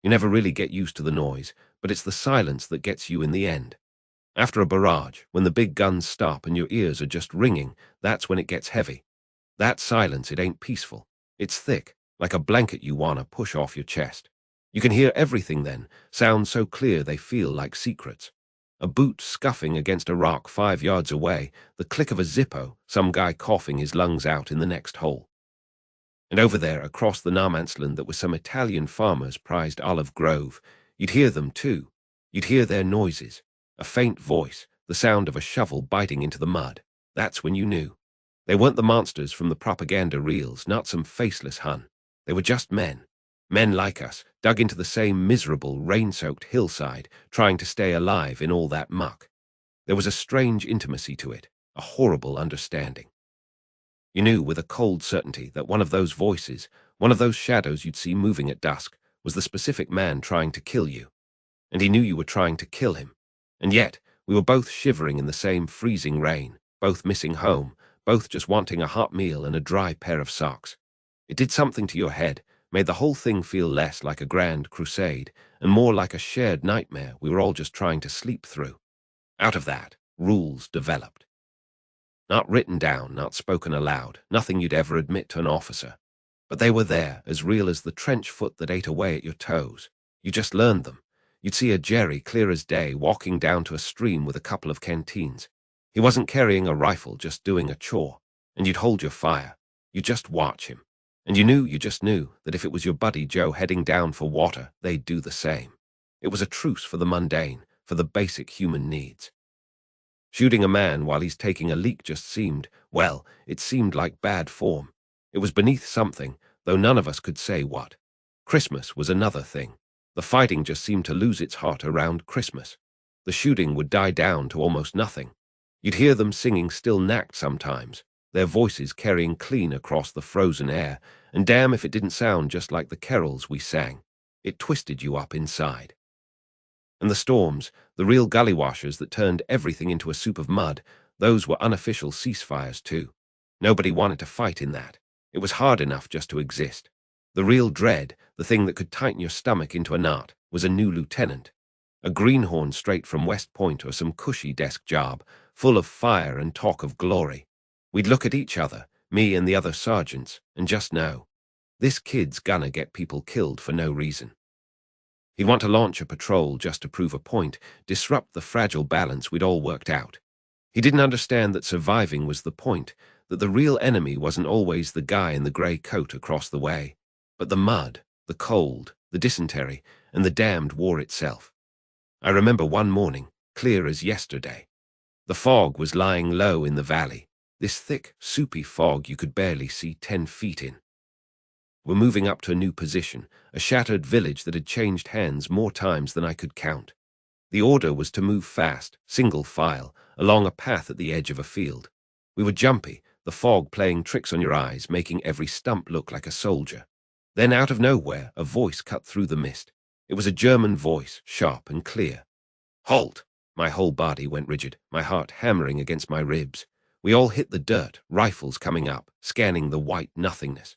You never really get used to the noise, but it's the silence that gets you in the end. After a barrage, when the big guns stop and your ears are just ringing, that's when it gets heavy. That silence, it ain't peaceful. It's thick, like a blanket you wanna push off your chest. You can hear everything then, sounds so clear they feel like secrets. A boot scuffing against a rock 5 yards away, the click of a Zippo, some guy coughing his lungs out in the next hole. And over there, across the Narmantsland that was some Italian farmer's prized olive grove, you'd hear them too. You'd hear their noises, a faint voice, the sound of a shovel biting into the mud. That's when you knew. They weren't the monsters from the propaganda reels, not some faceless Hun. They were just men. Men like us, dug into the same miserable, rain-soaked hillside, trying to stay alive in all that muck. There was a strange intimacy to it, a horrible understanding. You knew with a cold certainty that one of those voices, one of those shadows you'd see moving at dusk, was the specific man trying to kill you. And he knew you were trying to kill him. And yet, we were both shivering in the same freezing rain, both missing home, both just wanting a hot meal and a dry pair of socks. It did something to your head, made the whole thing feel less like a grand crusade, and more like a shared nightmare we were all just trying to sleep through. Out of that, rules developed. Not written down, not spoken aloud, nothing you'd ever admit to an officer. But they were there, as real as the trench foot that ate away at your toes. You just learned them. You'd see a Jerry, clear as day, walking down to a stream with a couple of canteens. He wasn't carrying a rifle, just doing a chore. And you'd hold your fire. You'd just watch him. And you just knew, that if it was your buddy Joe heading down for water, they'd do the same. It was a truce for the mundane, for the basic human needs. Shooting a man while he's taking a leak just seemed, well, it seemed like bad form. It was beneath something, though none of us could say what. Christmas was another thing. The fighting just seemed to lose its heart around Christmas. The shooting would die down to almost nothing. You'd hear them singing Still Nacked sometimes, their voices carrying clean across the frozen air, and damn if it didn't sound just like the carols we sang. It twisted you up inside. And the storms, the real gully washers that turned everything into a soup of mud, those were unofficial ceasefires too. Nobody wanted to fight in that. It was hard enough just to exist. The real dread, the thing that could tighten your stomach into a knot, was a new lieutenant. A greenhorn straight from West Point or some cushy desk job, full of fire and talk of glory. We'd look at each other, me and the other sergeants, and just know, this kid's gonna get people killed for no reason. He'd want to launch a patrol just to prove a point, disrupt the fragile balance we'd all worked out. He didn't understand that surviving was the point, that the real enemy wasn't always the guy in the grey coat across the way, but the mud, the cold, the dysentery, and the damned war itself. I remember one morning, clear as yesterday. The fog was lying low in the valley, this thick, soupy fog you could barely see 10 feet in. We're moving up to a new position, a shattered village that had changed hands more times than I could count. The order was to move fast, single file, along a path at the edge of a field. We were jumpy, the fog playing tricks on your eyes, making every stump look like a soldier. Then out of nowhere, a voice cut through the mist. It was a German voice, sharp and clear. Halt! My whole body went rigid, my heart hammering against my ribs. We all hit the dirt, rifles coming up, scanning the white nothingness.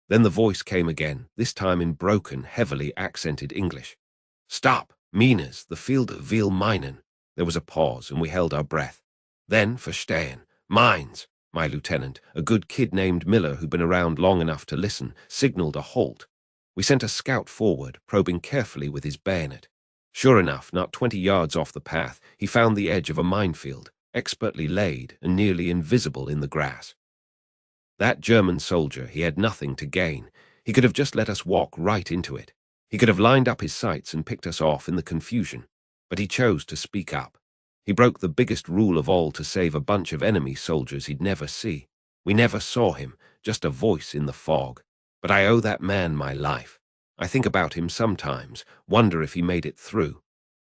Then the voice came again, this time in broken, heavily accented English. Stop! Minas, the field of Veal Minen. There was a pause, and we held our breath. Then, verstehen, mines. My lieutenant, a good kid named Miller who'd been around long enough to listen, signaled a halt. We sent a scout forward, probing carefully with his bayonet. Sure enough, not 20 yards off the path, he found the edge of a minefield, expertly laid and nearly invisible in the grass. That German soldier, he had nothing to gain. He could have just let us walk right into it. He could have lined up his sights and picked us off in the confusion. But he chose to speak up. He broke the biggest rule of all to save a bunch of enemy soldiers he'd never see. We never saw him, just a voice in the fog. But I owe that man my life. I think about him sometimes, wonder if he made it through.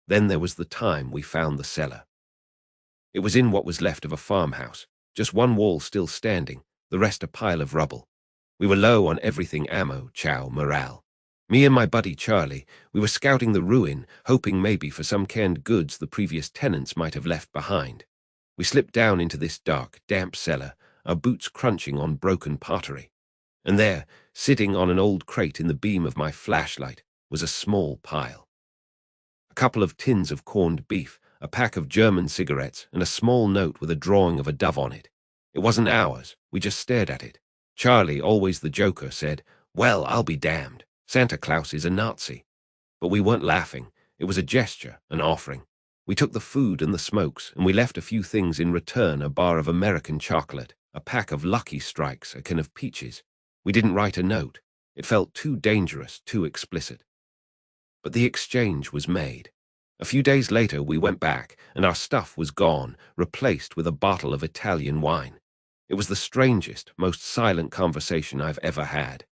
Then there was the time we found the cellar. It was in what was left of a farmhouse, just one wall still standing, the rest a pile of rubble. We were low on everything ammo, chow, morale. Me and my buddy Charlie, we were scouting the ruin, hoping maybe for some canned goods the previous tenants might have left behind. We slipped down into this dark, damp cellar, our boots crunching on broken pottery. And there, sitting on an old crate in the beam of my flashlight, was a small pile. A couple of tins of corned beef, a pack of German cigarettes, and a small note with a drawing of a dove on it. It wasn't ours. We just stared at it. Charlie, always the joker, said, "Well, I'll be damned. Santa Claus is a Nazi." But we weren't laughing. It was a gesture, an offering. We took the food and the smokes, and we left a few things in return: a bar of American chocolate, a pack of Lucky Strikes, a can of peaches. We didn't write a note. It felt too dangerous, too explicit. But the exchange was made. A few days later, we went back, and our stuff was gone, replaced with a bottle of Italian wine. It was the strangest, most silent conversation I've ever had.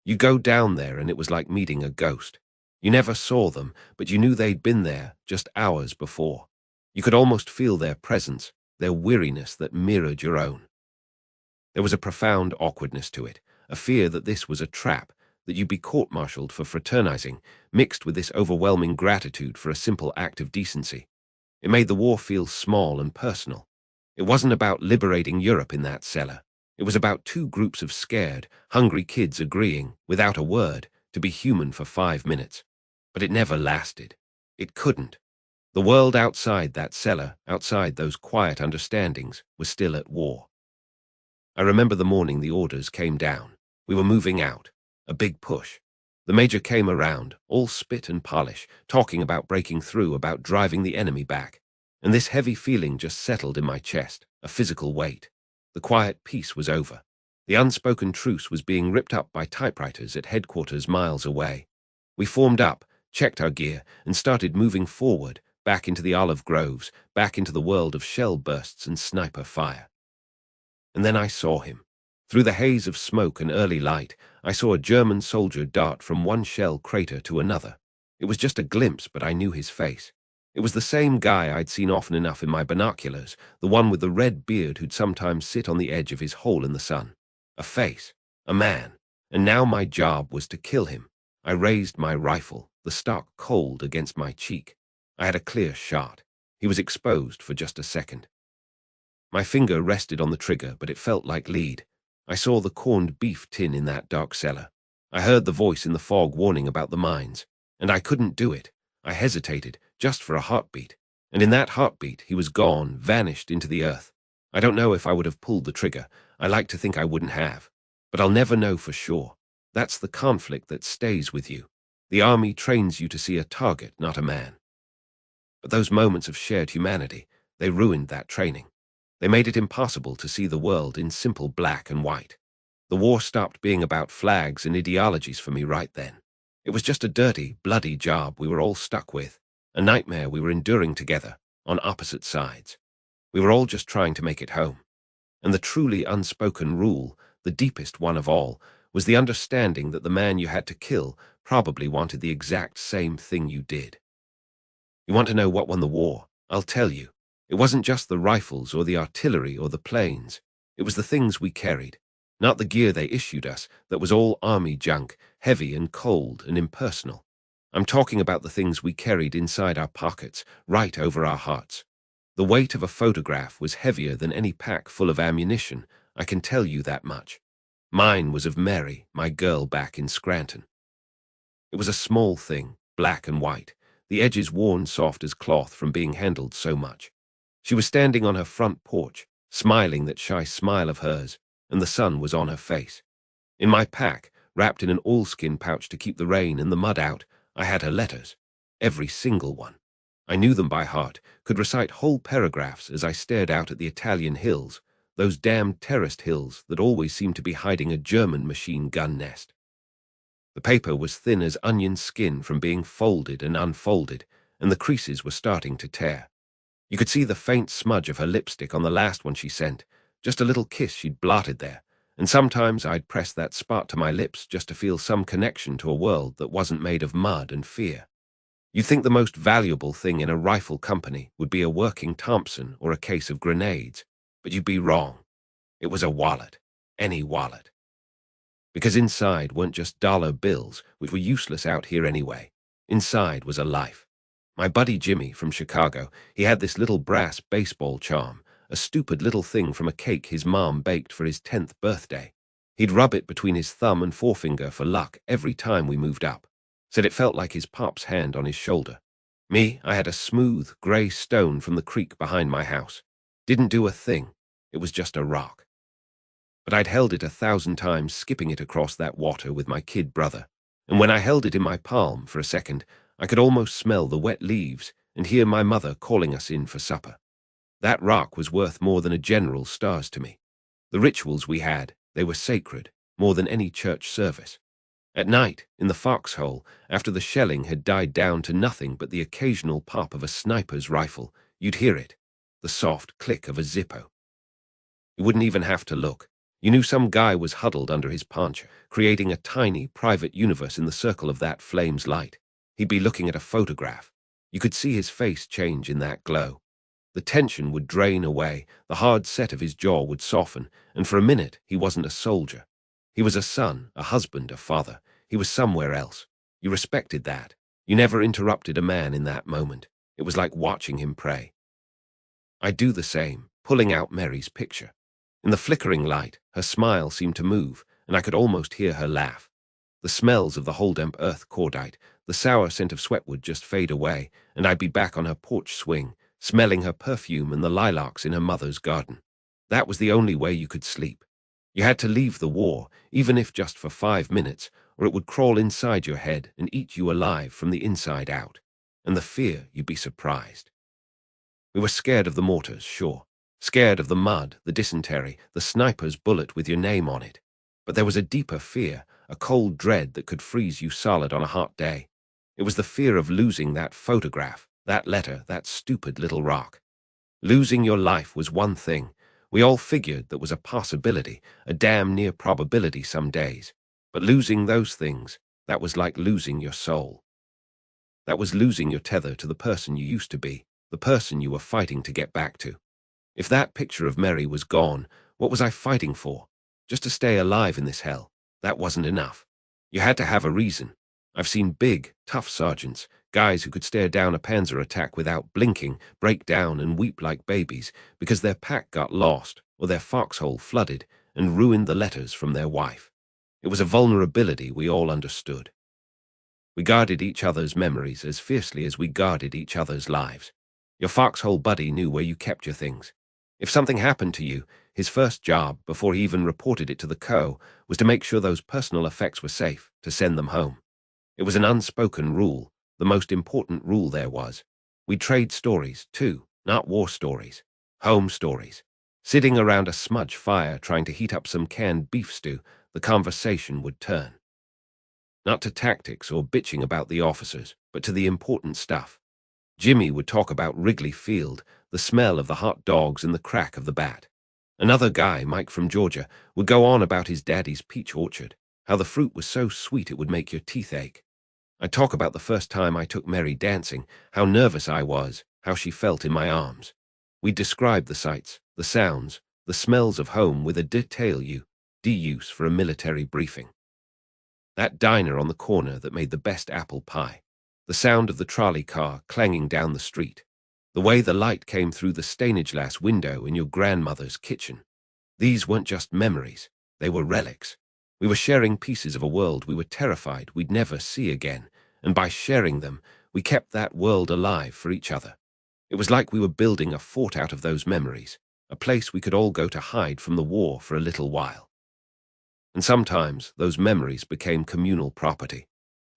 You go down there, and it was like meeting a ghost. You never saw them, but you knew they'd been there just hours before. You could almost feel their presence, their weariness that mirrored your own. There was a profound awkwardness to it, a fear that this was a trap, that you'd be court-martialed for fraternizing, mixed with this overwhelming gratitude for a simple act of decency. It made the war feel small and personal. It wasn't about liberating Europe in that cellar. It was about two groups of scared, hungry kids agreeing, without a word, to be human for 5 minutes. But it never lasted. It couldn't. The world outside that cellar, outside those quiet understandings, was still at war. I remember the morning the orders came down. We were moving out. A big push. The major came around, all spit and polish, talking about breaking through, about driving the enemy back. And this heavy feeling just settled in my chest, a physical weight. The quiet peace was over. The unspoken truce was being ripped up by typewriters at headquarters miles away. We formed up, checked our gear, and started moving forward, back into the olive groves, back into the world of shell bursts and sniper fire. And then I saw him. Through the haze of smoke and early light, I saw a German soldier dart from one shell crater to another. It was just a glimpse, but I knew his face. It was the same guy I'd seen often enough in my binoculars, the one with the red beard who'd sometimes sit on the edge of his hole in the sun. A face, a man, and now my job was to kill him. I raised my rifle, the stock cold against my cheek. I had a clear shot. He was exposed for just a second. My finger rested on the trigger, but it felt like lead. I saw the corned beef tin in that dark cellar. I heard the voice in the fog warning about the mines. And I couldn't do it. I hesitated, just for a heartbeat. And in that heartbeat, he was gone, vanished into the earth. I don't know if I would have pulled the trigger. I like to think I wouldn't have. But I'll never know for sure. That's the conflict that stays with you. The army trains you to see a target, not a man. But those moments of shared humanity, they ruined that training. They made it impossible to see the world in simple black and white. The war stopped being about flags and ideologies for me right then. It was just a dirty, bloody job we were all stuck with, a nightmare we were enduring together, on opposite sides. We were all just trying to make it home. And the truly unspoken rule, the deepest one of all, was the understanding that the man you had to kill probably wanted the exact same thing you did. You want to know what won the war? I'll tell you. It wasn't just the rifles or the artillery or the planes. It was the things we carried, not the gear they issued us that was all army junk, heavy and cold and impersonal. I'm talking about the things we carried inside our pockets, right over our hearts. The weight of a photograph was heavier than any pack full of ammunition, I can tell you that much. Mine was of Mary, my girl back in Scranton. It was a small thing, black and white, the edges worn soft as cloth from being handled so much. She was standing on her front porch, smiling that shy smile of hers, and the sun was on her face. In my pack, wrapped in an oilskin pouch to keep the rain and the mud out, I had her letters, every single one. I knew them by heart, could recite whole paragraphs as I stared out at the Italian hills, those damned terraced hills that always seemed to be hiding a German machine gun nest. The paper was thin as onion skin from being folded and unfolded, and the creases were starting to tear. You could see the faint smudge of her lipstick on the last one she sent, just a little kiss she'd blotted there, and sometimes I'd press that spot to my lips just to feel some connection to a world that wasn't made of mud and fear. You'd think the most valuable thing in a rifle company would be a working Thompson or a case of grenades, but you'd be wrong. It was a wallet, any wallet. Because inside weren't just dollar bills, which were useless out here anyway. Inside was a life. My buddy Jimmy from Chicago, he had this little brass baseball charm, a stupid little thing from a cake his mom baked for his 10th birthday. He'd rub it between his thumb and forefinger for luck every time we moved up. Said it felt like his pop's hand on his shoulder. Me, I had a smooth, grey stone from the creek behind my house. Didn't do a thing. It was just a rock. But I'd held it 1,000 times, skipping it across that water with my kid brother. And when I held it in my palm for a second, I could almost smell the wet leaves and hear my mother calling us in for supper. That rock was worth more than a general's stars to me. The rituals we had, they were sacred, more than any church service. At night, in the foxhole, after the shelling had died down to nothing but the occasional pop of a sniper's rifle, you'd hear it, the soft click of a Zippo. You wouldn't even have to look. You knew some guy was huddled under his poncho, creating a tiny, private universe in the circle of that flame's light. He'd be looking at a photograph. You could see his face change in that glow. The tension would drain away, the hard set of his jaw would soften, and for a minute he wasn't a soldier. He was a son, a husband, a father. He was somewhere else. You respected that. You never interrupted a man in that moment. It was like watching him pray. I'd do the same, pulling out Mary's picture. In the flickering light, her smile seemed to move, and I could almost hear her laugh. The smells of the whole-damp earth cordite, the sour scent of sweat would just fade away, and I'd be back on her porch swing, smelling her perfume and the lilacs in her mother's garden. That was the only way you could sleep. You had to leave the war, even if just for 5 minutes, or it would crawl inside your head and eat you alive from the inside out. And the fear, you'd be surprised. We were scared of the mortars, sure. Scared of the mud, the dysentery, the sniper's bullet with your name on it. But there was a deeper fear, a cold dread that could freeze you solid on a hot day. It was the fear of losing that photograph, that letter, that stupid little rock. Losing your life was one thing. We all figured that was a possibility, a damn near probability some days. But losing those things, that was like losing your soul. That was losing your tether to the person you used to be, the person you were fighting to get back to. If that picture of Mary was gone, what was I fighting for? Just to stay alive in this hell. That wasn't enough. You had to have a reason. I've seen big, tough sergeants, guys who could stare down a panzer attack without blinking, break down and weep like babies because their pack got lost or their foxhole flooded and ruined the letters from their wife. It was a vulnerability we all understood. We guarded each other's memories as fiercely as we guarded each other's lives. Your foxhole buddy knew where you kept your things. If something happened to you, his first job, before he even reported it to the co, was to make sure those personal effects were safe, to send them home. It was an unspoken rule, the most important rule there was. We'd trade stories, too, not war stories. Home stories. Sitting around a smudge fire trying to heat up some canned beef stew, the conversation would turn. Not to tactics or bitching about the officers, but to the important stuff. Jimmy would talk about Wrigley Field, the smell of the hot dogs and the crack of the bat. Another guy, Mike from Georgia, would go on about his daddy's peach orchard, how the fruit was so sweet it would make your teeth ache. I'd talk about the first time I took Mary dancing, how nervous I was, how she felt in my arms. We'd describe the sights, the sounds, the smells of home with a detail you de-use for a military briefing. That diner on the corner that made the best apple pie. The sound of the trolley car clanging down the street. The way the light came through the stained glass window in your grandmother's kitchen. These weren't just memories, they were relics. We were sharing pieces of a world we were terrified we'd never see again, and by sharing them, we kept that world alive for each other. It was like we were building a fort out of those memories, a place we could all go to hide from the war for a little while. And sometimes those memories became communal property.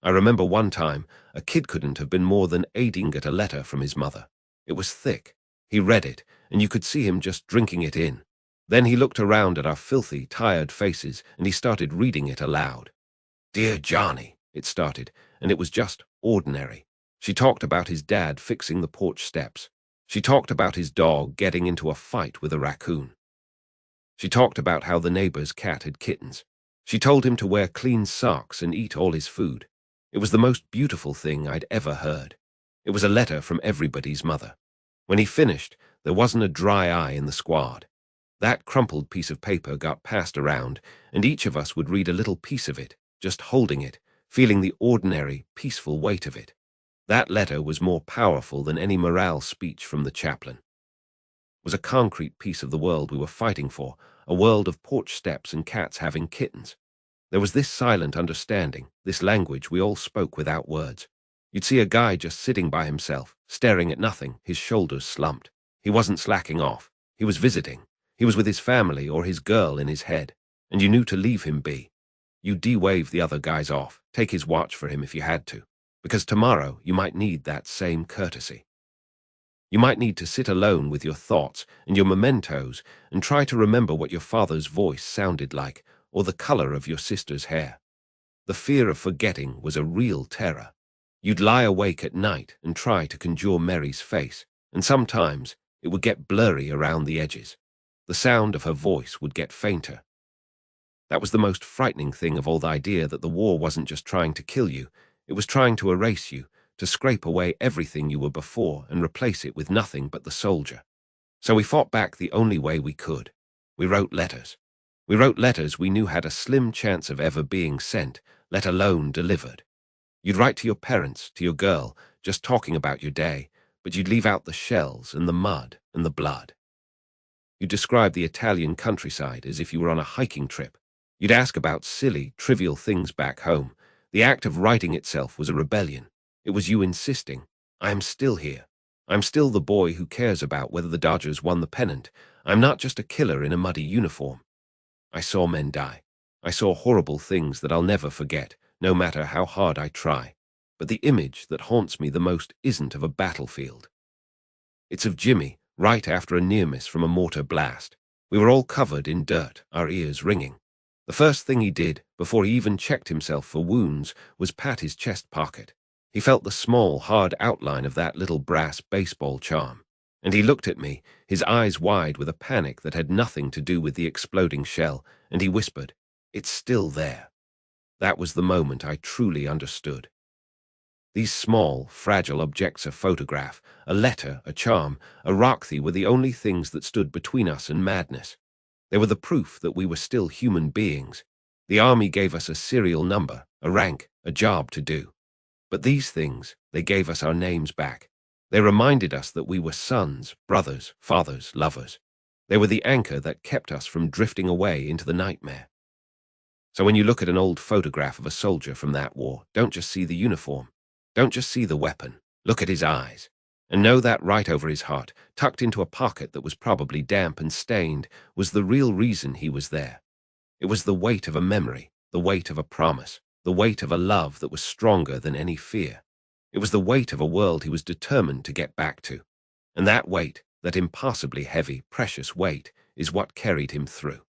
I remember one time, a kid couldn't have been more than 8 at a letter from his mother. It was thick. He read it, and you could see him just drinking it in. Then he looked around at our filthy, tired faces, and he started reading it aloud. "Dear Johnny," it started, and it was just ordinary. She talked about his dad fixing the porch steps. She talked about his dog getting into a fight with a raccoon. She talked about how the neighbor's cat had kittens. She told him to wear clean socks and eat all his food. It was the most beautiful thing I'd ever heard. It was a letter from everybody's mother. When he finished, there wasn't a dry eye in the squad. That crumpled piece of paper got passed around, and each of us would read a little piece of it, just holding it, feeling the ordinary, peaceful weight of it. That letter was more powerful than any morale speech from the chaplain. It was a concrete piece of the world we were fighting for, a world of porch steps and cats having kittens. There was this silent understanding, this language we all spoke without words. You'd see a guy just sitting by himself, staring at nothing, his shoulders slumped. He wasn't slacking off. He was visiting. He was with his family or his girl in his head, and you knew to leave him be. You de-wave the other guys off, take his watch for him if you had to, because tomorrow you might need that same courtesy. You might need to sit alone with your thoughts and your mementos and try to remember what your father's voice sounded like or the color of your sister's hair. The fear of forgetting was a real terror. You'd lie awake at night and try to conjure Mary's face, and sometimes it would get blurry around the edges. The sound of her voice would get fainter. That was the most frightening thing of all, the idea that the war wasn't just trying to kill you, it was trying to erase you, to scrape away everything you were before and replace it with nothing but the soldier. So we fought back the only way we could. We wrote letters. We wrote letters we knew had a slim chance of ever being sent, let alone delivered. You'd write to your parents, to your girl, just talking about your day, but you'd leave out the shells and the mud and the blood. You'd describe the Italian countryside as if you were on a hiking trip. You'd ask about silly, trivial things back home. The act of writing itself was a rebellion. It was you insisting, I am still here. I'm still the boy who cares about whether the Dodgers won the pennant. I'm not just a killer in a muddy uniform. I saw men die. I saw horrible things that I'll never forget, no matter how hard I try. But the image that haunts me the most isn't of a battlefield. It's of Jimmy, right after a near miss from a mortar blast. We were all covered in dirt, our ears ringing. The first thing he did, before he even checked himself for wounds, was pat his chest pocket. He felt the small, hard outline of that little brass baseball charm. And he looked at me, his eyes wide with a panic that had nothing to do with the exploding shell, and he whispered, "It's still there." That was the moment I truly understood. These small, fragile objects, a photograph, a letter, a charm, a rockthie, were the only things that stood between us and madness. They were the proof that we were still human beings. The army gave us a serial number, a rank, a job to do. But these things, they gave us our names back. They reminded us that we were sons, brothers, fathers, lovers. They were the anchor that kept us from drifting away into the nightmare. So when you look at an old photograph of a soldier from that war, don't just see the uniform. Don't just see the weapon. Look at his eyes. And know that right over his heart, tucked into a pocket that was probably damp and stained, was the real reason he was there. It was the weight of a memory, the weight of a promise, the weight of a love that was stronger than any fear. It was the weight of a world he was determined to get back to. And that weight, that impossibly heavy, precious weight, is what carried him through.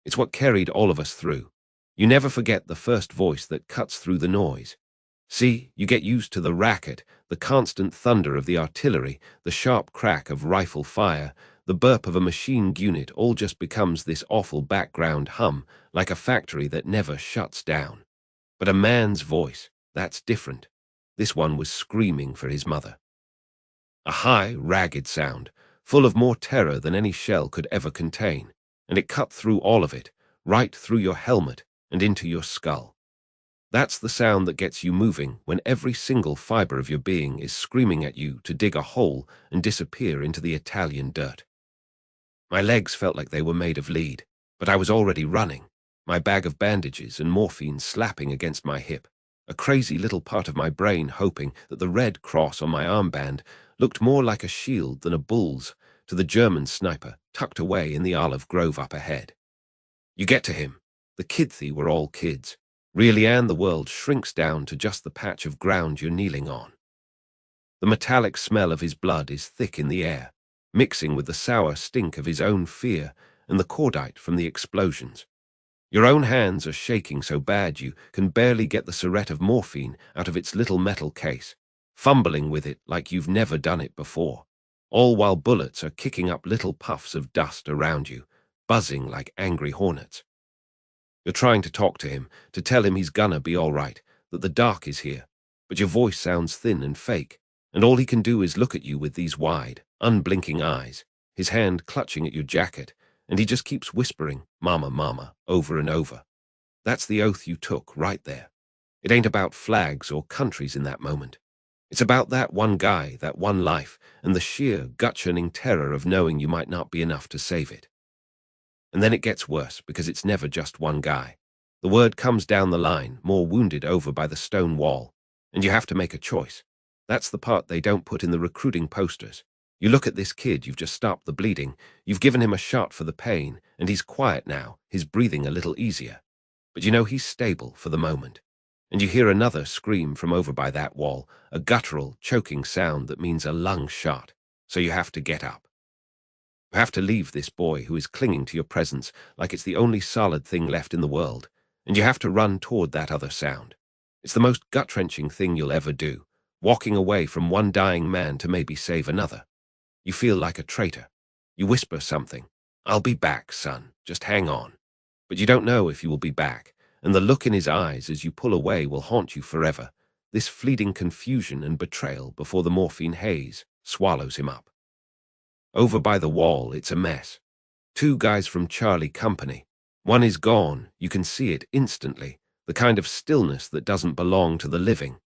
It's what carried all of us through. You never forget the first voice that cuts through the noise. See, you get used to the racket, the constant thunder of the artillery, the sharp crack of rifle fire, the burp of a machine unit, all just becomes this awful background hum, like a factory that never shuts down. But a man's voice, that's different. This one was screaming for his mother. A high, ragged sound, full of more terror than any shell could ever contain, and it cut through all of it, right through your helmet and into your skull. That's the sound that gets you moving when every single fiber of your being is screaming at you to dig a hole and disappear into the Italian dirt. My legs felt like they were made of lead, but I was already running, my bag of bandages and morphine slapping against my hip, a crazy little part of my brain hoping that the red cross on my armband looked more like a shield than a bull's to the German sniper tucked away in the olive grove up ahead. You get to him. The kidthie were all kids. Really, and the world shrinks down to just the patch of ground you're kneeling on. The metallic smell of his blood is thick in the air, mixing with the sour stink of his own fear and the cordite from the explosions. Your own hands are shaking so bad you can barely get the syringe of morphine out of its little metal case, fumbling with it like you've never done it before, all while bullets are kicking up little puffs of dust around you, buzzing like angry hornets. You're trying to talk to him, to tell him he's gonna be all right, that the dark is here, but your voice sounds thin and fake, and all he can do is look at you with these wide, unblinking eyes, his hand clutching at your jacket, and he just keeps whispering, "Mama, mama," over and over. That's the oath you took right there. It ain't about flags or countries in that moment. It's about that one guy, that one life, and the sheer, gut-churning terror of knowing you might not be enough to save it. And then it gets worse because it's never just one guy. The word comes down the line, more wounded over by the stone wall, and you have to make a choice. That's the part they don't put in the recruiting posters. You look at this kid, you've just stopped the bleeding, you've given him a shot for the pain, and he's quiet now, his breathing a little easier. But you know he's stable for the moment. And you hear another scream from over by that wall, a guttural, choking sound that means a lung shot. So you have to get up. You have to leave this boy who is clinging to your presence like it's the only solid thing left in the world, and you have to run toward that other sound. It's the most gut-wrenching thing you'll ever do, walking away from one dying man to maybe save another. You feel like a traitor. You whisper something. "I'll be back, son. Just hang on." But you don't know if you will be back, and the look in his eyes as you pull away will haunt you forever. This fleeting confusion and betrayal before the morphine haze swallows him up. Over by the wall, it's a mess. Two guys from Charlie Company. One is gone, you can see it instantly, the kind of stillness that doesn't belong to the living.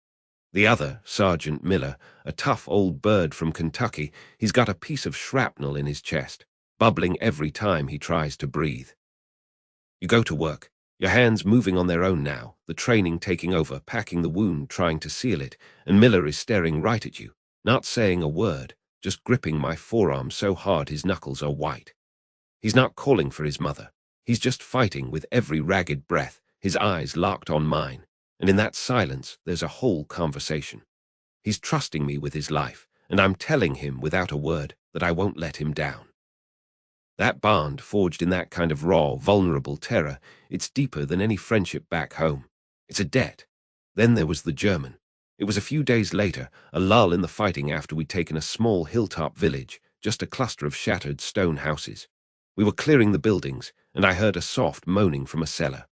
The other, Sergeant Miller, a tough old bird from Kentucky, he's got a piece of shrapnel in his chest, bubbling every time he tries to breathe. You go to work, your hands moving on their own now, the training taking over, packing the wound, trying to seal it, and Miller is staring right at you, not saying a word, just gripping my forearm so hard his knuckles are white. He's not calling for his mother. He's just fighting with every ragged breath, his eyes locked on mine, and in that silence there's a whole conversation. He's trusting me with his life, and I'm telling him without a word that I won't let him down. That bond, forged in that kind of raw, vulnerable terror, it's deeper than any friendship back home. It's a debt. Then there was the German. It was a few days later, a lull in the fighting after we'd taken a small hilltop village, just a cluster of shattered stone houses. We were clearing the buildings, and I heard a soft moaning from a cellar.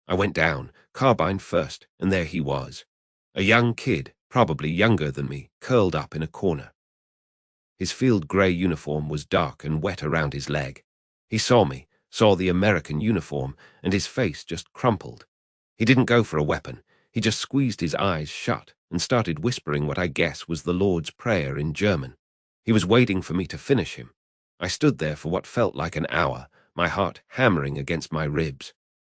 I went down, carbine first, and there he was. A young kid, probably younger than me, curled up in a corner. His field grey uniform was dark and wet around his leg. He saw me, saw the American uniform, and his face just crumpled. He didn't go for a weapon. He just squeezed his eyes shut and started whispering what I guess was the Lord's Prayer in German. He was waiting for me to finish him. I stood there for what felt like an hour, my heart hammering against my ribs.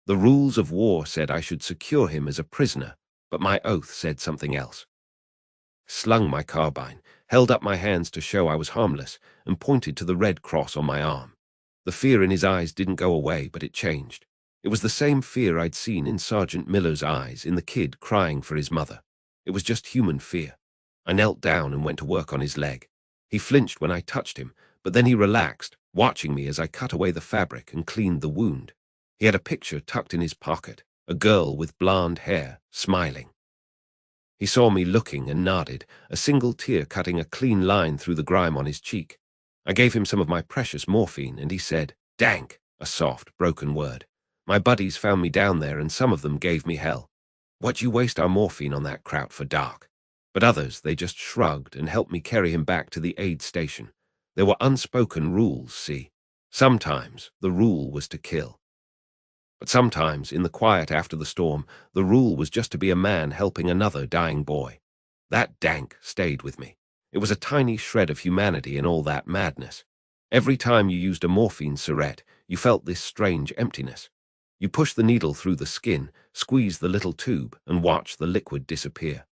The rules of war said I should secure him as a prisoner, but my oath said something else. Slung my carbine, held up my hands to show I was harmless, and pointed to the red cross on my arm. The fear in his eyes didn't go away, but it changed. It was the same fear I'd seen in Sergeant Miller's eyes, in the kid crying for his mother. It was just human fear. I knelt down and went to work on his leg. He flinched when I touched him, but then he relaxed, watching me as I cut away the fabric and cleaned the wound. He had a picture tucked in his pocket, a girl with blonde hair, smiling. He saw me looking and nodded, a single tear cutting a clean line through the grime on his cheek. I gave him some of my precious morphine, and he said, "Dank," a soft, broken word. "My buddies found me down there, and some of them gave me hell. What you waste our morphine on that kraut for, Doc?" But others, they just shrugged and helped me carry him back to the aid station. There were unspoken rules, see. Sometimes the rule was to kill. But sometimes, in the quiet after the storm, the rule was just to be a man helping another dying boy. That dank stayed with me. It was a tiny shred of humanity in all that madness. Every time you used a morphine syringe, you felt this strange emptiness. You pushed the needle through the skin, squeezed the little tube, and watched the liquid disappear.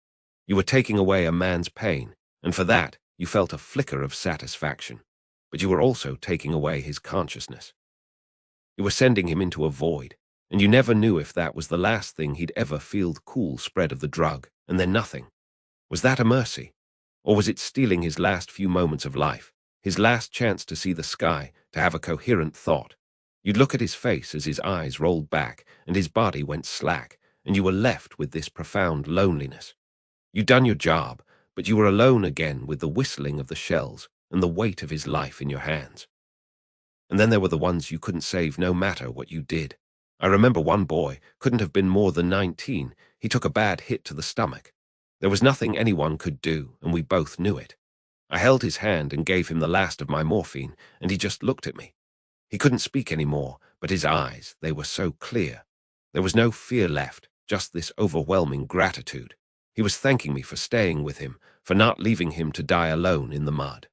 You were taking away a man's pain, and for that, you felt a flicker of satisfaction. But you were also taking away his consciousness. You were sending him into a void, and you never knew if that was the last thing he'd ever feel, the cool spread of the drug, and then nothing. Was that a mercy? Or was it stealing his last few moments of life, his last chance to see the sky, to have a coherent thought? You'd look at his face as his eyes rolled back and his body went slack, and you were left with this profound loneliness. You'd done your job, but you were alone again with the whistling of the shells and the weight of his life in your hands. And then there were the ones you couldn't save no matter what you did. I remember one boy, couldn't have been more than 19, he took a bad hit to the stomach. There was nothing anyone could do, and we both knew it. I held his hand and gave him the last of my morphine, and he just looked at me. He couldn't speak anymore, but his eyes, they were so clear. There was no fear left, just this overwhelming gratitude. He was thanking me for staying with him, for not leaving him to die alone in the mud.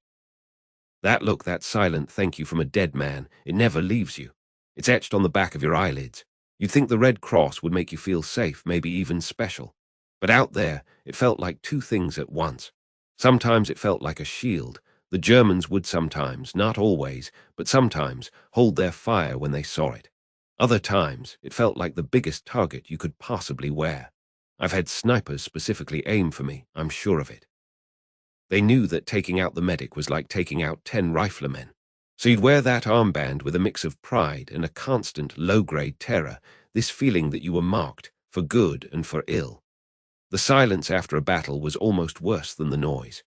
That look, that silent thank you from a dead man, it never leaves you. It's etched on the back of your eyelids. You'd think the Red Cross would make you feel safe, maybe even special. But out there, it felt like two things at once. Sometimes it felt like a shield. The Germans would sometimes, not always, but sometimes, hold their fire when they saw it. Other times, it felt like the biggest target you could possibly wear. I've had snipers specifically aim for me, I'm sure of it. They knew that taking out the medic was like taking out 10 riflemen. So you'd wear that armband with a mix of pride and a constant low-grade terror, this feeling that you were marked, for good and for ill. The silence after a battle was almost worse than the noise.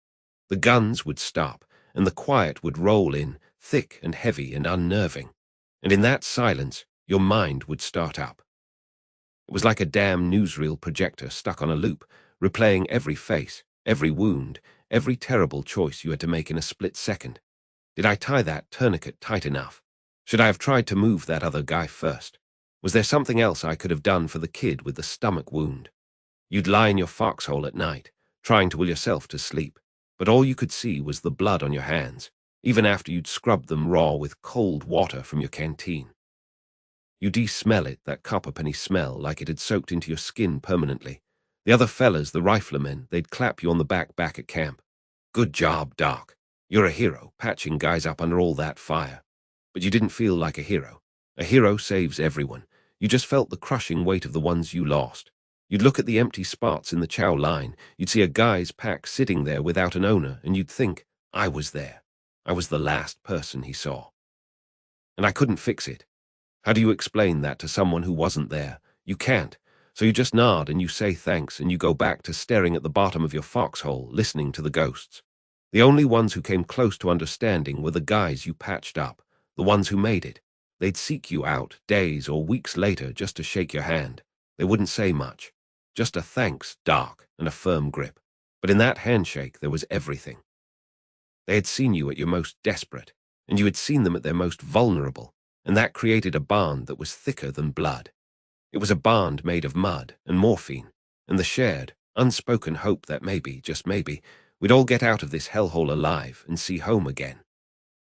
The guns would stop, and the quiet would roll in, thick and heavy and unnerving. And in that silence, your mind would start up. It was like a damn newsreel projector stuck on a loop, replaying every face, every wound, every terrible choice you had to make in a split second. Did I tie that tourniquet tight enough? Should I have tried to move that other guy first? Was there something else I could have done for the kid with the stomach wound? You'd lie in your foxhole at night, trying to will yourself to sleep, but all you could see was the blood on your hands, even after you'd scrubbed them raw with cold water from your canteen. You de-smell it, that copperpenny smell, like it had soaked into your skin permanently. The other fellas, the riflemen, they'd clap you on the back at camp. Good job, Doc. You're a hero, patching guys up under all that fire. But you didn't feel like a hero. A hero saves everyone. You just felt the crushing weight of the ones you lost. You'd look at the empty spots in the chow line. You'd see a guy's pack sitting there without an owner, and you'd think, I was there. I was the last person he saw. And I couldn't fix it. How do you explain that to someone who wasn't there? You can't. So you just nod and you say thanks and you go back to staring at the bottom of your foxhole, listening to the ghosts. The only ones who came close to understanding were the guys you patched up, the ones who made it. They'd seek you out days or weeks later just to shake your hand. They wouldn't say much. Just a thanks, Doc, and a firm grip. But in that handshake there was everything. They had seen you at your most desperate, and you had seen them at their most vulnerable, and that created a bond that was thicker than blood. It was a bond made of mud and morphine, and the shared, unspoken hope that maybe, just maybe, we'd all get out of this hellhole alive and see home again.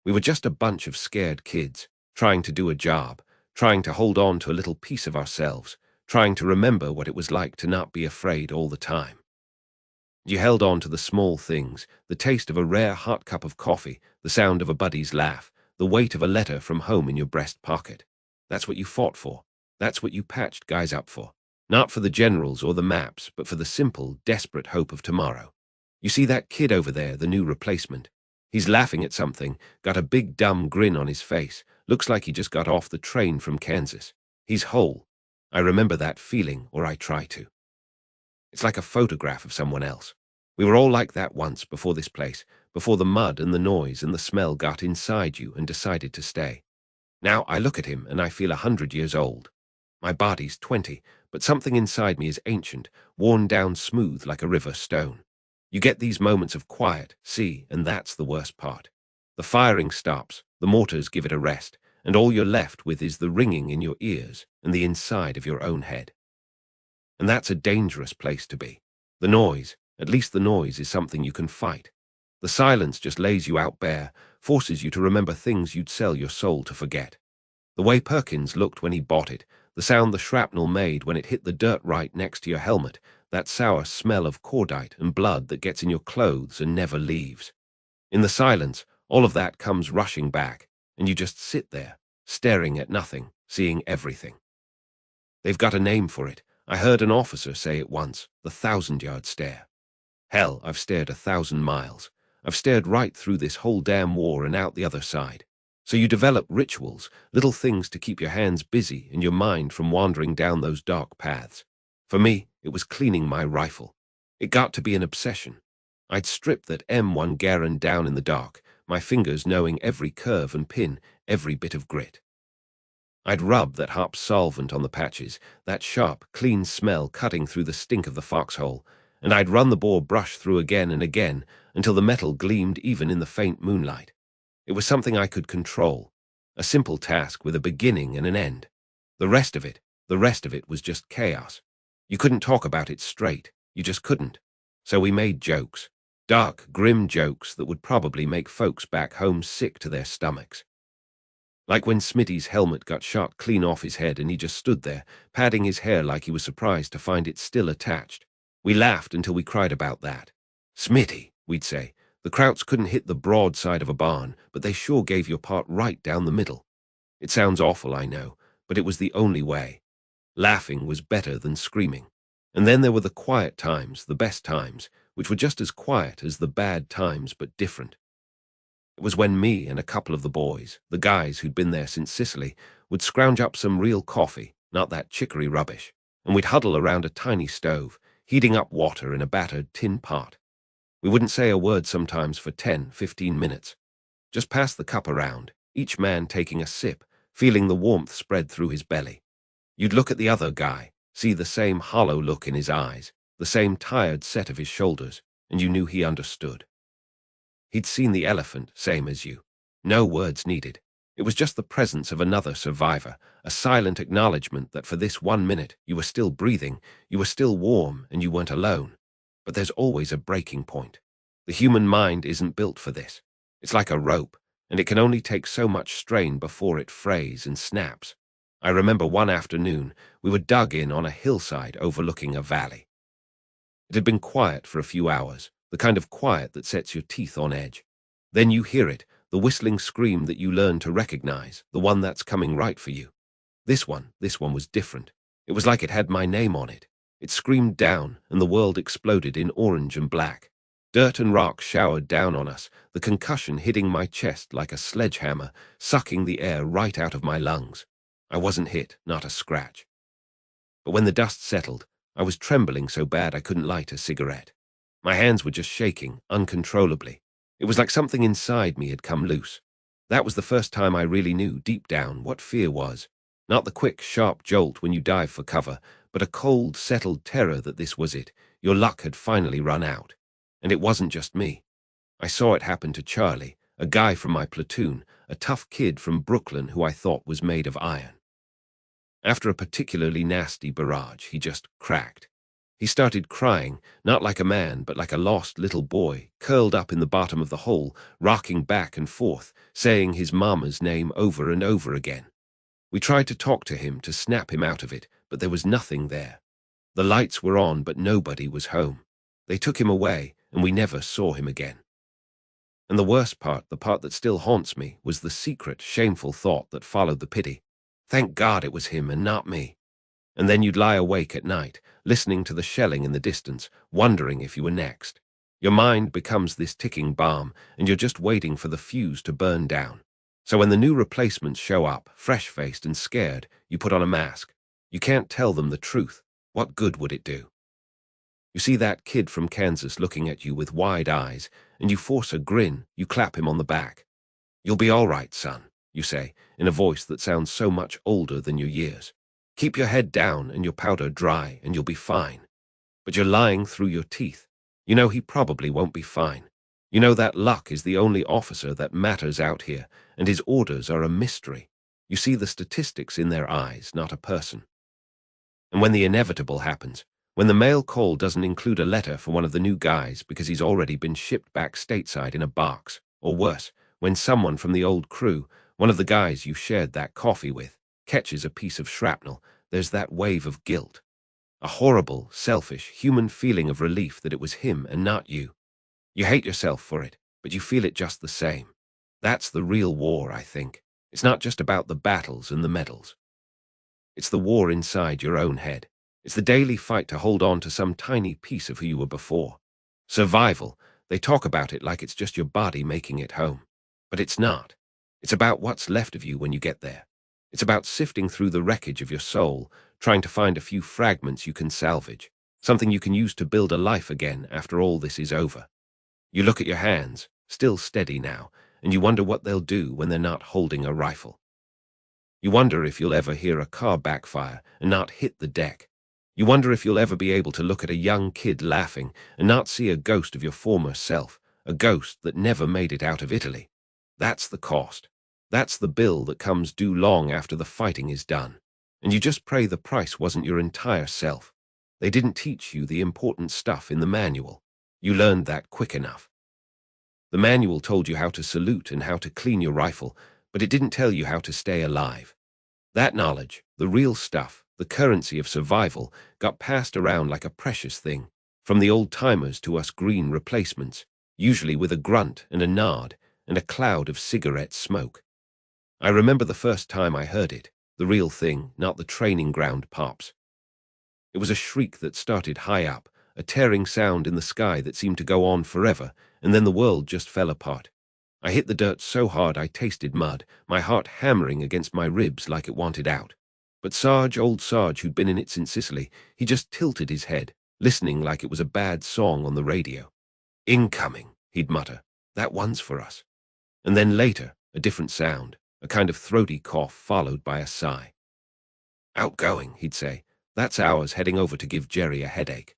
We were just a bunch of scared kids, trying to do a job, trying to hold on to a little piece of ourselves, trying to remember what it was like to not be afraid all the time. You held on to the small things, the taste of a rare hot cup of coffee, the sound of a buddy's laugh, the weight of a letter from home in your breast pocket. That's what you fought for. That's what you patched guys up for. Not for the generals or the maps, but for the simple, desperate hope of tomorrow. You see that kid over there, the new replacement? He's laughing at something, got a big dumb grin on his face, looks like he just got off the train from Kansas. He's whole. I remember that feeling, or I try to. It's like a photograph of someone else. We were all like that once, before this place, before the mud and the noise and the smell got inside you and decided to stay. Now I look at him and I feel 100 years old. My body's 20, but something inside me is ancient, worn down smooth like a river stone. You get these moments of quiet, see, and that's the worst part. The firing stops, the mortars give it a rest, and all you're left with is the ringing in your ears and the inside of your own head. And that's a dangerous place to be. The noise, at least the noise, is something you can fight. The silence just lays you out bare, forces you to remember things you'd sell your soul to forget. The way Perkins looked when he bought it, the sound the shrapnel made when it hit the dirt right next to your helmet, that sour smell of cordite and blood that gets in your clothes and never leaves. In the silence, all of that comes rushing back, and you just sit there, staring at nothing, seeing everything. They've got a name for it. I heard an officer say it once, the 1,000-yard stare. Hell, I've stared 1,000 miles. I've stared right through this whole damn war and out the other side. So you develop rituals, little things to keep your hands busy and your mind from wandering down those dark paths. For me, it was cleaning my rifle. It got to be an obsession. I'd strip that M1 Garand down in the dark, my fingers knowing every curve and pin, every bit of grit. I'd rub that hop solvent on the patches, that sharp, clean smell cutting through the stink of the foxhole, and I'd run the bore brush through again and again until the metal gleamed even in the faint moonlight. It was something I could control, a simple task with a beginning and an end. The rest of it was just chaos. You couldn't talk about it straight, you just couldn't. So we made jokes, dark, grim jokes that would probably make folks back home sick to their stomachs. Like when Smitty's helmet got shot clean off his head and he just stood there, patting his hair like he was surprised to find it still attached. We laughed until we cried about that. Smitty, we'd say, the Krauts couldn't hit the broad side of a barn, but they sure gave your part right down the middle. It sounds awful, I know, but it was the only way. Laughing was better than screaming. And then there were the quiet times, the best times, which were just as quiet as the bad times but different. It was when me and a couple of the boys, the guys who'd been there since Sicily, would scrounge up some real coffee, not that chicory rubbish, and we'd huddle around a tiny stove, heating up water in a battered tin pot. We wouldn't say a word sometimes for 10, 15 minutes. Just pass the cup around, each man taking a sip, feeling the warmth spread through his belly. You'd look at the other guy, see the same hollow look in his eyes, the same tired set of his shoulders, and you knew he understood. He'd seen the elephant, same as you. No words needed. It was just the presence of another survivor, a silent acknowledgement that for this 1 minute you were still breathing, you were still warm, and you weren't alone. But there's always a breaking point. The human mind isn't built for this. It's like a rope, and it can only take so much strain before it frays and snaps. I remember one afternoon, we were dug in on a hillside overlooking a valley. It had been quiet for a few hours, the kind of quiet that sets your teeth on edge. Then you hear it, the whistling scream that you learn to recognize, the one that's coming right for you. This one was different. It was like it had my name on it. It screamed down, and the world exploded in orange and black. Dirt and rock showered down on us, the concussion hitting my chest like a sledgehammer, sucking the air right out of my lungs. I wasn't hit, not a scratch. But when the dust settled, I was trembling so bad I couldn't light a cigarette. My hands were just shaking, uncontrollably. It was like something inside me had come loose. That was the first time I really knew, deep down, what fear was. Not the quick, sharp jolt when you dive for cover, but a cold, settled terror that this was it. Your luck had finally run out. And it wasn't just me. I saw it happen to Charlie, a guy from my platoon, a tough kid from Brooklyn who I thought was made of iron. After a particularly nasty barrage, he just cracked. He started crying, not like a man, but like a lost little boy, curled up in the bottom of the hole, rocking back and forth, saying his mama's name over and over again. We tried to talk to him, to snap him out of it, but there was nothing there. The lights were on, but nobody was home. They took him away, and we never saw him again. And the worst part, the part that still haunts me, was the secret, shameful thought that followed the pity. Thank God it was him and not me. And then you'd lie awake at night, listening to the shelling in the distance, wondering if you were next. Your mind becomes this ticking bomb, and you're just waiting for the fuse to burn down. So when the new replacements show up, fresh-faced and scared, you put on a mask. You can't tell them the truth. What good would it do? You see that kid from Kansas looking at you with wide eyes, and you force a grin, you clap him on the back. "You'll be all right, son," you say, in a voice that sounds so much older than your years. "Keep your head down and your powder dry, and you'll be fine." But you're lying through your teeth. You know he probably won't be fine. You know that Luck is the only officer that matters out here, and his orders are a mystery. You see the statistics in their eyes, not a person. And when the inevitable happens, when the mail call doesn't include a letter for one of the new guys because he's already been shipped back stateside in a box, or worse, when someone from the old crew, one of the guys you shared that coffee with, catches a piece of shrapnel, there's that wave of guilt. A horrible, selfish, human feeling of relief that it was him and not you. You hate yourself for it, but you feel it just the same. That's the real war, I think. It's not just about the battles and the medals. It's the war inside your own head. It's the daily fight to hold on to some tiny piece of who you were before. Survival, they talk about it like it's just your body making it home. But it's not. It's about what's left of you when you get there. It's about sifting through the wreckage of your soul, trying to find a few fragments you can salvage, something you can use to build a life again after all this is over. You look at your hands, still steady now, and you wonder what they'll do when they're not holding a rifle. You wonder if you'll ever hear a car backfire and not hit the deck. You wonder if you'll ever be able to look at a young kid laughing and not see a ghost of your former self, a ghost that never made it out of Italy. That's the cost. That's the bill that comes due long after the fighting is done. And you just pray the price wasn't your entire self. They didn't teach you the important stuff in the manual. You learned that quick enough. The manual told you how to salute and how to clean your rifle, but it didn't tell you how to stay alive. That knowledge, the real stuff, the currency of survival, got passed around like a precious thing, from the old-timers to us green replacements, usually with a grunt and a nod and a cloud of cigarette smoke. I remember the first time I heard it, the real thing, not the training ground pops. It was a shriek that started high up, a tearing sound in the sky that seemed to go on forever, and then the world just fell apart. I hit the dirt so hard I tasted mud, my heart hammering against my ribs like it wanted out. But Sarge, old Sarge, who'd been in it since Sicily, he just tilted his head, listening like it was a bad song on the radio. "Incoming," he'd mutter. "That one's for us." And then later, a different sound, a kind of throaty cough followed by a sigh. "Outgoing," he'd say. "That's ours heading over to give Jerry a headache."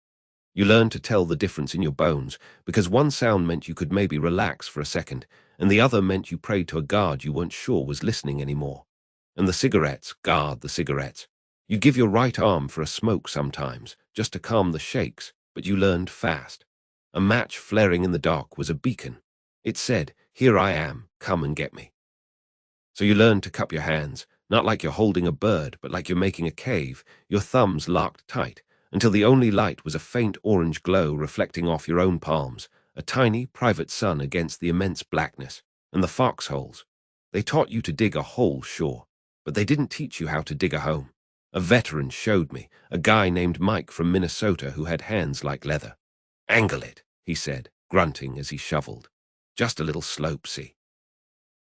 You learned to tell the difference in your bones, because one sound meant you could maybe relax for a second, and the other meant you prayed to a guard you weren't sure was listening anymore. And the cigarettes, guard the cigarettes. You give your right arm for a smoke sometimes, just to calm the shakes, but you learned fast. A match flaring in the dark was a beacon. It said, "Here I am, come and get me." So you learned to cup your hands, not like you're holding a bird, but like you're making a cave, your thumbs locked tight, until the only light was a faint orange glow reflecting off your own palms, a tiny, private sun against the immense blackness, and the foxholes. They taught you to dig a hole, sure, but they didn't teach you how to dig a home. A veteran showed me, a guy named Mike from Minnesota who had hands like leather. "Angle it," he said, grunting as he shoveled. "Just a little slope, see?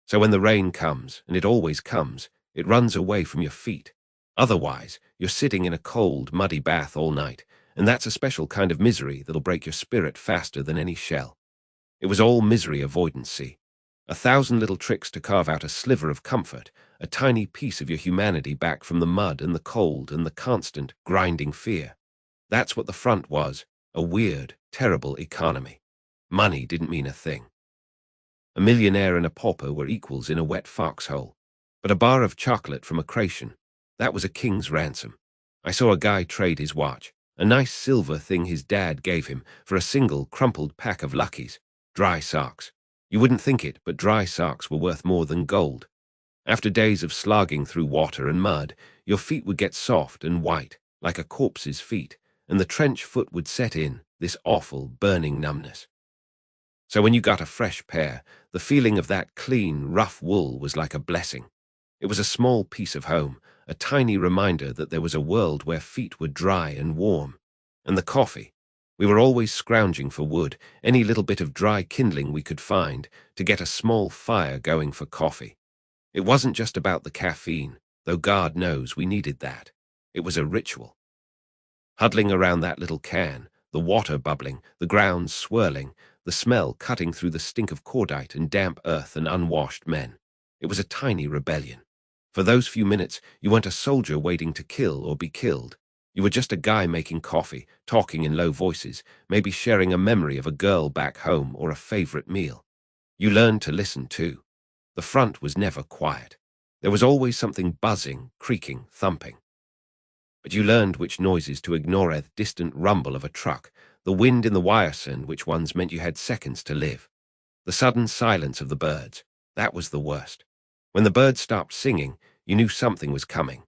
So when the rain comes, and it always comes, it runs away from your feet. Otherwise, you're sitting in a cold, muddy bath all night, and that's a special kind of misery that'll break your spirit faster than any shell." It was all misery avoidance, see? 1,000 little tricks to carve out a sliver of comfort, a tiny piece of your humanity back from the mud and the cold and the constant, grinding fear. That's what the front was, a weird, terrible economy. Money didn't mean a thing. A millionaire and a pauper were equals in a wet foxhole. But a bar of chocolate from a Creation, that was a king's ransom. I saw a guy trade his watch, a nice silver thing his dad gave him, for a single crumpled pack of Luckies, dry socks. You wouldn't think it, but dry socks were worth more than gold. After days of slogging through water and mud, your feet would get soft and white, like a corpse's feet, and the trench foot would set in, this awful, burning numbness. So when you got a fresh pair, the feeling of that clean, rough wool was like a blessing. It was a small piece of home, a tiny reminder that there was a world where feet were dry and warm. And the coffee. We were always scrounging for wood, any little bit of dry kindling we could find, to get a small fire going for coffee. It wasn't just about the caffeine, though God knows we needed that. It was a ritual. Huddling around that little can, the water bubbling, the ground swirling, the smell cutting through the stink of cordite and damp earth and unwashed men. It was a tiny rebellion. For those few minutes, you weren't a soldier waiting to kill or be killed. You were just a guy making coffee, talking in low voices, maybe sharing a memory of a girl back home or a favorite meal. You learned to listen too. The front was never quiet. There was always something buzzing, creaking, thumping. But you learned which noises to ignore, the distant rumble of a truck, the wind in the wire-send, which ones meant you had seconds to live. The sudden silence of the birds, that was the worst. When the birds stopped singing, you knew something was coming.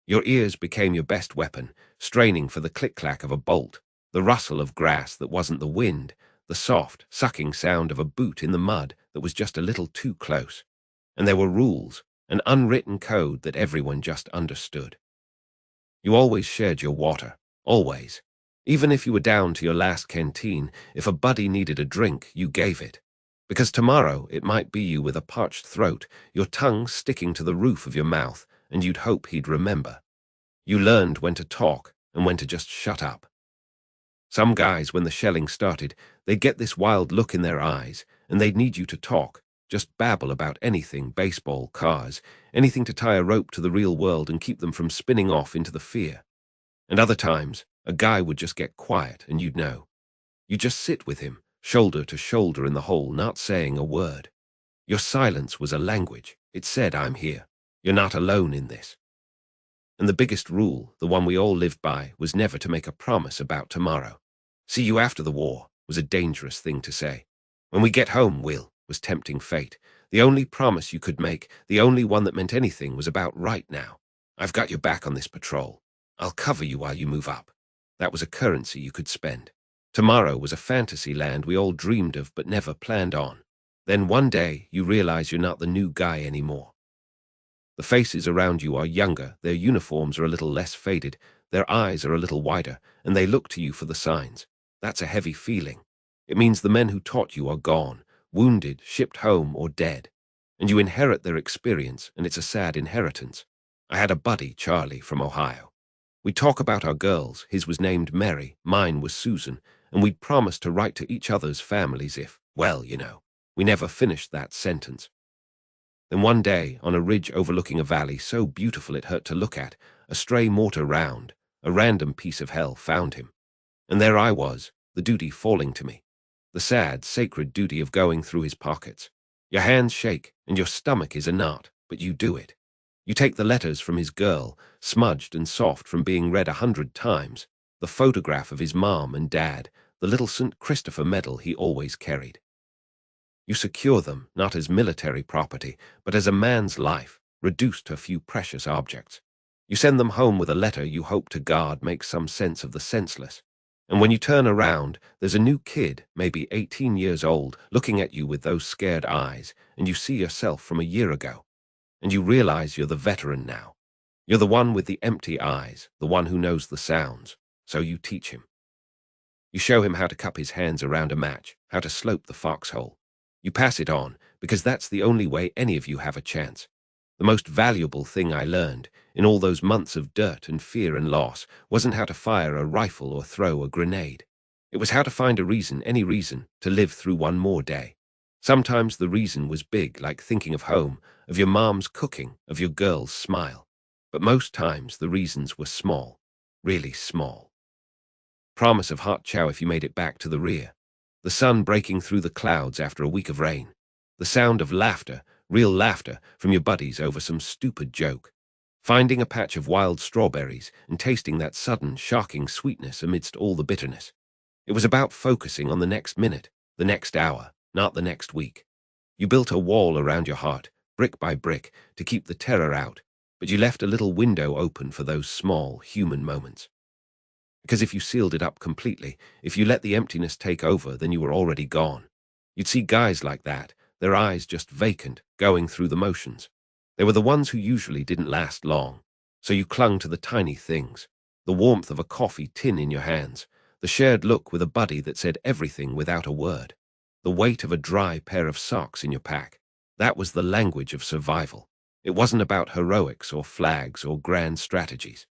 Your ears became your best weapon, straining for the click-clack of a bolt, the rustle of grass that wasn't the wind, the soft, sucking sound of a boot in the mud that was just a little too close. And there were rules, an unwritten code that everyone just understood. You always shared your water, always. Even if you were down to your last canteen, if a buddy needed a drink, you gave it. Because tomorrow it might be you with a parched throat, your tongue sticking to the roof of your mouth, and you'd hope he'd remember. You learned when to talk and when to just shut up. Some guys, when the shelling started, they'd get this wild look in their eyes, and they'd need you to talk, just babble about anything, baseball, cars, anything to tie a rope to the real world and keep them from spinning off into the fear. And other times, a guy would just get quiet and you'd know. You'd just sit with him, shoulder to shoulder in the hole, not saying a word. Your silence was a language. It said, "I'm here. You're not alone in this." And the biggest rule, the one we all lived by, was never to make a promise about tomorrow. "See you after the war" was a dangerous thing to say. "When we get home, we'll." was tempting fate. The only promise you could make, the only one that meant anything, was about right now. I've got your back on this patrol. I'll cover you while you move up. That was a currency you could spend. Tomorrow was a fantasy land we all dreamed of but never planned on. Then one day, you realize you're not the new guy anymore. The faces around you are younger, their uniforms are a little less faded, their eyes are a little wider, and they look to you for the signs. That's a heavy feeling. It means the men who taught you are gone, wounded, shipped home, or dead. And you inherit their experience, and it's a sad inheritance. I had a buddy, Charlie, from Ohio. We'd talk about our girls. His was named Mary, mine was Susan, and we'd promised to write to each other's families if, well, you know. We never finished that sentence. Then one day, on a ridge overlooking a valley so beautiful it hurt to look at, a stray mortar round, a random piece of hell, found him. And there I was, the duty falling to me. The sad, sacred duty of going through his pockets. Your hands shake, and your stomach is a knot, but you do it. You take the letters from his girl, smudged and soft from being read 100 times, the photograph of his mom and dad, the little St. Christopher medal he always carried. You secure them, not as military property, but as a man's life, reduced to a few precious objects. You send them home with a letter you hope to God makes some sense of the senseless. And when you turn around, there's a new kid, maybe 18 years old, looking at you with those scared eyes, and you see yourself from a year ago. And you realize you're the veteran now. You're the one with the empty eyes, the one who knows the sounds. So you teach him. You show him how to cup his hands around a match, how to slope the foxhole. You pass it on, because that's the only way any of you have a chance. The most valuable thing I learned, in all those months of dirt and fear and loss, wasn't how to fire a rifle or throw a grenade. It was how to find a reason, any reason, to live through one more day. Sometimes the reason was big, like thinking of home, of your mom's cooking, of your girl's smile. But most times the reasons were small, really small. Promise of hot chow if you made it back to the rear. The sun breaking through the clouds after a week of rain. The sound of laughter, real laughter, from your buddies over some stupid joke. Finding a patch of wild strawberries and tasting that sudden, shocking sweetness amidst all the bitterness. It was about focusing on the next minute, the next hour, not the next week. You built a wall around your heart, brick by brick, to keep the terror out, but you left a little window open for those small, human moments. Because if you sealed it up completely, if you let the emptiness take over, then you were already gone. You'd see guys like that, their eyes just vacant, going through the motions. They were the ones who usually didn't last long. So you clung to the tiny things, the warmth of a coffee tin in your hands, the shared look with a buddy that said everything without a word, the weight of a dry pair of socks in your pack. That was the language of survival. It wasn't about heroics or flags or grand strategies.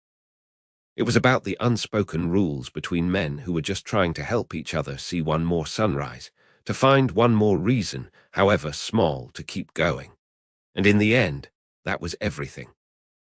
It was about the unspoken rules between men who were just trying to help each other see one more sunrise, to find one more reason, however small, to keep going. And in the end, that was everything.